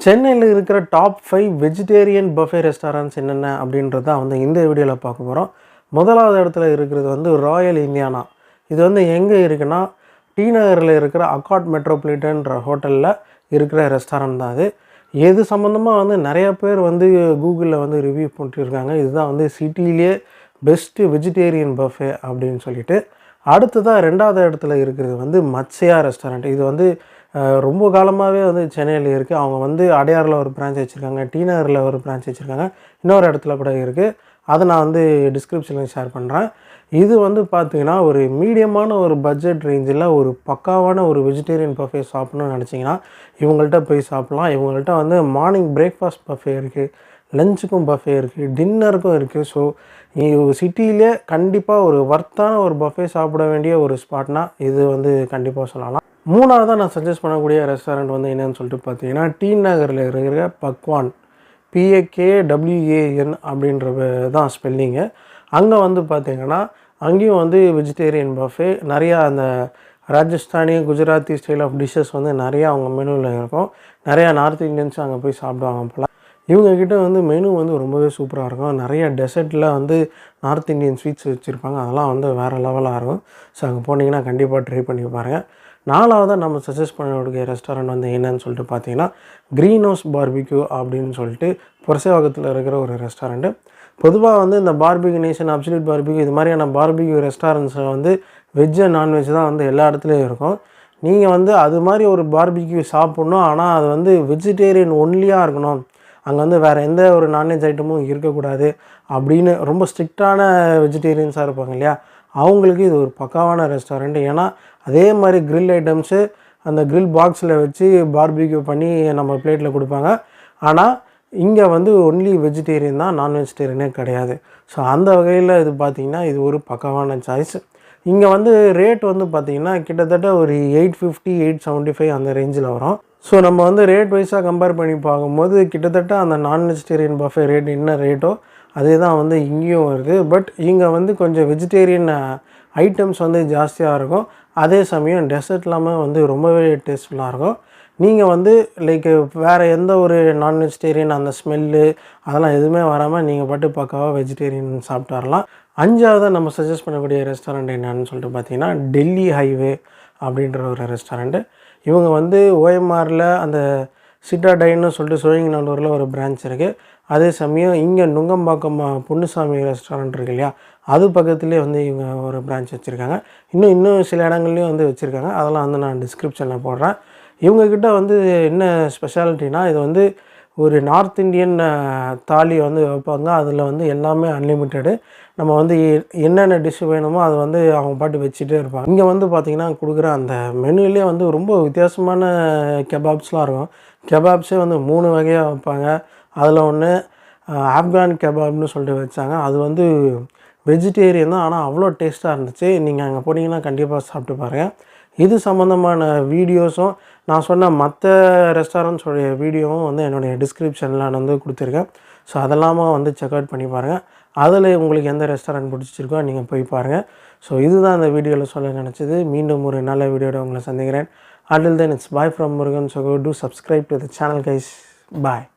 சென்னையில் இருக்கிற top 5 vegetarian buffet restaurants என்னென்ன அப்படின்றத வந்து இந்த வீடியோவில் பார்க்க போகிறோம். முதலாவது இடத்துல இருக்கிறது வந்து ராயல் இந்தியானா. இது வந்து எங்கே இருக்குன்னா, டி நகரில் இருக்கிற அக்காட் மெட்ரோபாலிட்டன்ற ஹோட்டலில் இருக்கிற ரெஸ்டாரண்ட் தான் அது. எது சம்மந்தமாக வந்து நிறையா பேர் வந்து கூகுளில் வந்து ரிவ்யூ போட்டிருக்காங்க. இதுதான் வந்து சிட்டியிலே பெஸ்ட்டு வெஜிடேரியன் பஃபே அப்படின்னு சொல்லிட்டு. அடுத்ததாக 2வது இடத்துல இருக்கிறது வந்து மத்ஸ்யா ரெஸ்டாரண்ட். இது வந்து ரொம்ப காலமாகவே வந்து சென்னையில் இருக்குது. அவங்க வந்து அடையாரில் ஒரு பிரான்ச் வச்சுருக்காங்க, டி நகரில் ஒரு பிரான்ச் வச்சுருக்காங்க, இன்னொரு இடத்துல கூட இருக்குது. அதை நான் வந்து டிஸ்கிரிப்ஷனில் ஷேர் பண்ணுறேன். இது வந்து பார்த்திங்கன்னா ஒரு மீடியமான ஒரு பட்ஜெட் ரேஞ்சில் ஒரு பக்காவான ஒரு வெஜிடேரியன் பஃபே சாப்பிட்ணுன்னு நினச்சிங்கன்னா இவங்கள்ட்ட போய் சாப்பிட்லாம். இவங்கள்ட்ட வந்து மார்னிங் பிரேக்ஃபாஸ்ட் பஃபே இருக்குது, லஞ்சுக்கும் பஃபே இருக்குது, டின்னருக்கும் இருக்குது. ஸோ சிட்டியிலே கண்டிப்பாக ஒரு வர்த்தான ஒரு பஃபே சாப்பிட வேண்டிய ஒரு ஸ்பாட்னால் இது வந்து கண்டிப்பாக சொல்லலாம். 3வதாக நான் சஜஸ்ட் பண்ணக்கூடிய ரெஸ்டாரண்ட் வந்து என்னென்னு சொல்லிட்டு பார்த்தீங்கன்னா, டி நகரில் இருக்கிற பக்வான், PAKWAN அப்படின்ற தான் ஸ்பெல்லிங்கு. அங்கே வந்து பார்த்திங்கன்னா அங்கேயும் வந்து வெஜிடேரியன் பஃபே நிறையா அந்த Rajasthani Gujarati style of dishes வந்து நிறையா அவங்க மெனுவில் இருக்கும். நிறையா நார்த் இந்தியன்ஸ் அங்கே போய் சாப்பிடுவாங்க போல். இவங்கக்கிட்ட வந்து மெனு வந்து ரொம்பவே சூப்பராக இருக்கும். நிறைய டெசர்ட்டில் வந்து நார்த் இந்தியன் ஸ்வீட்ஸ் வச்சுருப்பாங்க. அதெல்லாம் வந்து வேறு லெவலாக இருக்கும். ஸோ அங்கே போனீங்கன்னா கண்டிப்பாக ட்ரை பண்ணி பாருங்கள். 4வதாக நம்ம சஜஸ்ட் பண்ணக்கூடிய ரெஸ்டாரண்ட் வந்து என்னன்னு சொல்லிட்டு பார்த்தீங்கன்னா, க்ரீன் ஹவுஸ் பார்பிக்யூ அப்படின்னு சொல்லிட்டு புரசைவாக்கத்தில் இருக்கிற ஒரு ரெஸ்டாரண்ட்டு. பொதுவாக வந்து இந்த பார்பிக்யூ நேஷன், அப்சல்யூட் பார்பிக்யூ இது மாதிரியான பார்பிக்யூ ரெஸ்டாரண்ட்ஸில் வந்து வெஜ் அண்ட் நான்வெஜ் தான் வந்து எல்லா இடத்துலையும் இருக்கும். நீங்கள் வந்து அது மாதிரி ஒரு பார்பிக்யூ சாப்பிட்ணும், ஆனால் அது வந்து வெஜிடேரியன் ஒன்லியாக இருக்கணும், அங்கே வந்து வேறு எந்த ஒரு நான்வெஜ் ஐட்டமும் இருக்கக்கூடாது அப்படின்னு ரொம்ப ஸ்ட்ரிக்டான வெஜிடேரியன்ஸாக இருப்பாங்க இல்லையா, அவங்களுக்கு இது ஒரு பக்காவான ரெஸ்டாரண்ட். ஏன்னா அதே மாதிரி க்ரில் ஐட்டம்ஸு அந்த க்ரில் பாக்ஸில் வச்சு பார்பிக்யூ பண்ணி நம்ம பிளேட்டில் கொடுப்பாங்க. ஆனால் இங்கே வந்து ஒன்லி வெஜிடேரியன் தான், நான் வெஜிடேரியனே கிடையாது. ஸோ அந்த வகையில் இது பார்த்திங்கன்னா இது ஒரு பக்காவான சாய்ஸ். இங்கே வந்து ரேட் வந்து பார்த்திங்கன்னா கிட்டத்தட்ட ஒரு 850 875 அந்த ரேஞ்சில் வரும். ஸோ நம்ம வந்து ரேட் வைஸாக கம்பேர் பண்ணி பார்க்கும்போது கிட்டத்தட்ட அந்த நான் வெஜிடேரியன் பஃபே ரேட் என்ன ரேட்டோ அதே தான் வந்து இங்கேயும் வருது. பட் இங்கே வந்து கொஞ்சம் வெஜிடேரியன் ஐட்டம்ஸ் வந்து ஜாஸ்தியாக இருக்கும். அதே சமயம் டெசர்ட் இல்லாமல் வந்து ரொம்பவே டேஸ்ட்ஃபுல்லாக இருக்கும். நீங்கள் வந்து லைக் வேறு எந்த ஒரு நான் வெஜிடேரியன் அந்த ஸ்மெல்லு அதெல்லாம் எதுவுமே வராமல் நீங்கள் பாட்டு பக்காவாக வெஜிடேரியன் சாப்பிட்டு வரலாம். 5வதாக நம்ம சஜஸ்ட் பண்ணக்கூடிய ரெஸ்டாரண்ட் என்னன்னு சொல்லிட்டு பார்த்தீங்கன்னா, டெல்லி ஹைவே அப்படின்ற ஒரு ரெஸ்டாரண்ட்டு. இவங்க வந்து OMRல அந்த சிட்டாடைன்னு சொல்லிட்டு சோழிங்கநல்லூரில் ஒரு பிரான்ச் இருக்குது. அதே சமயம் இங்கே நுங்கம்பாக்கம் பொன்னுசாமி ரெஸ்டாரண்ட் இருக்கு இல்லையா, அது பக்கத்துலேயே வந்து இவங்க ஒரு பிரான்ச் வச்சுருக்காங்க. இன்னும் சில இடங்கள்லையும் வந்து வச்சுருக்காங்க. அதெல்லாம் வந்து நான் டிஸ்கிரிப்ஷனில் போடுறேன். இவங்கக்கிட்ட வந்து என்ன ஸ்பெஷாலிட்டினா, இது வந்து ஒரு நார்த் இந்தியன் தாலி வந்து வைப்பாங்க. அதில் வந்து எல்லாமே அன்லிமிட்டெடு. நம்ம வந்து என்னென்ன டிஷ்ஷு வேணுமோ அதை வந்து அவங்க பாட்டு வச்சுட்டே இருப்பாங்க. இங்கே வந்து பார்த்திங்கன்னா கொடுக்குற அந்த மெனுவிலே வந்து ரொம்ப வித்தியாசமான கெபாப்ஸ்லாம் இருக்கும். கெபாப்ஸே வந்து 3 வகையாக வைப்பாங்க. அதில் ஒன்று ஆப்கான் கெபாப்னு சொல்லிட்டு வச்சாங்க. அது வந்து வெஜிடேரியன் தான், ஆனால் அவ்வளோ டேஸ்ட்டாக இருந்துச்சு. நீங்கள் அங்கே போனீங்கன்னா கண்டிப்பாக சாப்பிட்டு பாருங்கள். இது சம்மந்தமான வீடியோஸும் நான் சொன்ன மற்ற ரெஸ்டாரண்ட்ஸோடைய வீடியோவும் வந்து என்னுடைய டிஸ்கிரிப்ஷனில் நான் வந்து கொடுத்துருக்கேன். ஸோ அதெல்லாமல் வந்து செக் அவுட் பண்ணி பாருங்கள். அதில் உங்களுக்கு எந்த ரெஸ்டாரண்ட் பிடிச்சிருக்கோ நீங்கள் போய் பாருங்கள். ஸோ இதுதான் இந்த வீடியோவில் சொல்ல நினச்சது. மீண்டும் ஒரு நல்ல வீடியோட உங்களை சந்திக்கிறேன். Until then, it's bye from Murugan. So go do subscribe to the channel, guys. Bye.